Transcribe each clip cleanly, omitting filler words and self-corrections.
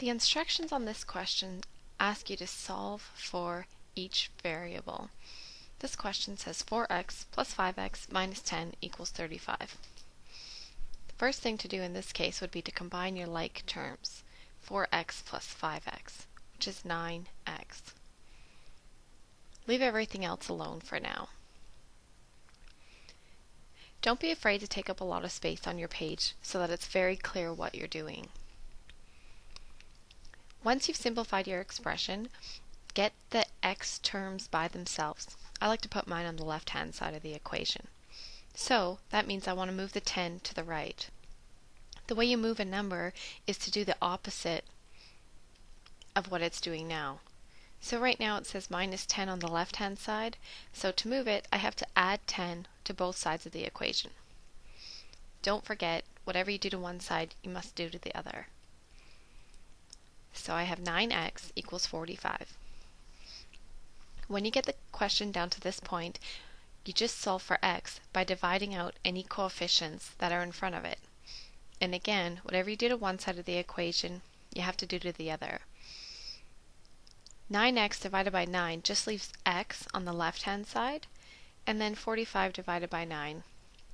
The instructions on this question ask you to solve for each variable. This question says 4x plus 5x minus 10 equals 35. The first thing to do in this case would be to combine your like terms. 4x plus 5x, which is 9x. Leave everything else alone for now. Don't be afraid to take up a lot of space on your page so that it's very clear what you're doing. Once you've simplified your expression, get the x terms by themselves. I like to put mine on the left-hand side of the equation. So that means I want to move the 10 to the right. The way you move a number is to do the opposite of what it's doing now. So right now it says minus 10 on the left-hand side, so to move it I have to add 10 to both sides of the equation. Don't forget, whatever you do to one side, you must do to the other. So I have 9x equals 45. When you get the question down to this point, you just solve for x by dividing out any coefficients that are in front of it. And again, whatever you do to one side of the equation, you have to do to the other. 9x divided by 9 just leaves x on the left-hand side, and then 45 divided by 9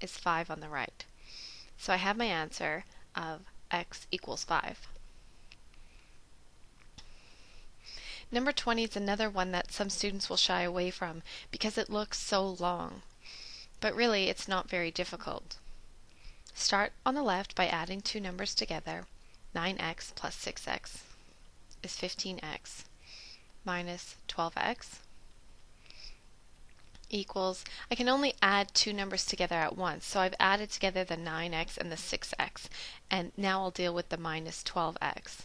is 5 on the right. So I have my answer of x equals 5. Number 20 is another one that some students will shy away from because it looks so long. But really, it's not very difficult. Start on the left by adding two numbers together. 9x plus 6x is 15x minus 12x equals, I can only add two numbers together at once, so I've added together the 9x and the 6x, and now I'll deal with the minus 12x.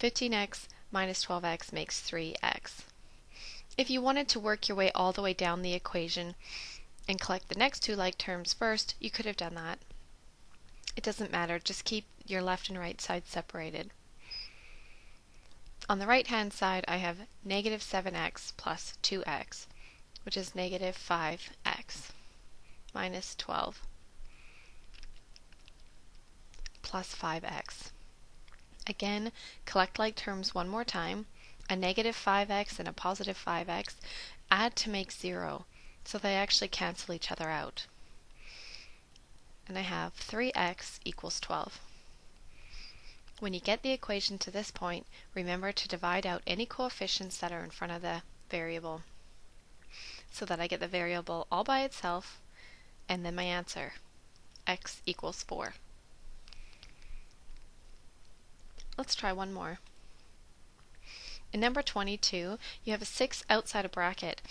15x minus 12x makes 3x. If you wanted to work your way all the way down the equation and collect the next two like terms first, you could have done that. It doesn't matter, just keep your left and right side separated. On the right hand side I have negative 7x plus 2x, which is negative 5x minus 12 plus 5x. Again, collect like terms one more time. A negative 5x and a positive 5x add to make 0, so they actually cancel each other out. And I have 3x equals 12. When you get the equation to this point, remember to divide out any coefficients that are in front of the variable, so that I get the variable all by itself, and then my answer, x equals 4. Let's try one more. In number 22, you have a 6 outside a bracket.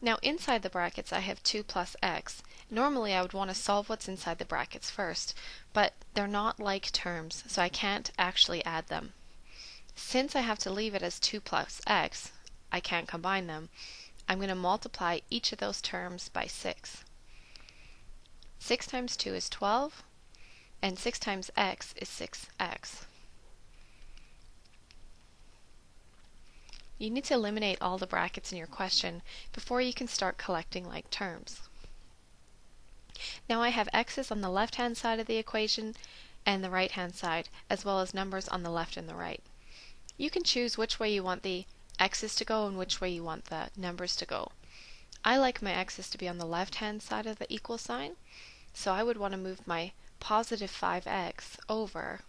Now inside the brackets I have 2 plus x. Normally I would want to solve what's inside the brackets first, but they're not like terms, so I can't actually add them. Since I have to leave it as 2 plus x, I can't combine them. I'm going to multiply each of those terms by 6. 6 times 2 is 12, and 6 times x is 6x. You need to eliminate all the brackets in your question before you can start collecting like terms. Now I have x's on the left-hand side of the equation and the right-hand side, as well as numbers on the left and the right. You can choose which way you want the x's to go and which way you want the numbers to go. I like my x's to be on the left-hand side of the equal sign, so I would want to move my positive 5x over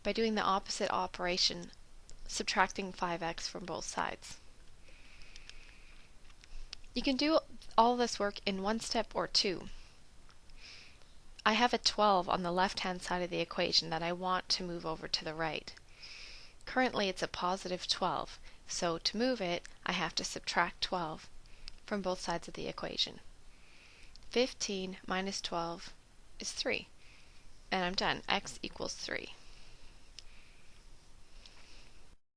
by doing the opposite operation, subtracting 5x from both sides. You can do all this work in one step or two. I have a 12 on the left-hand side of the equation that I want to move over to the right. Currently it's a positive 12, so to move it I have to subtract 12 from both sides of the equation. 15 minus 12 is 3, and I'm done. X equals 3.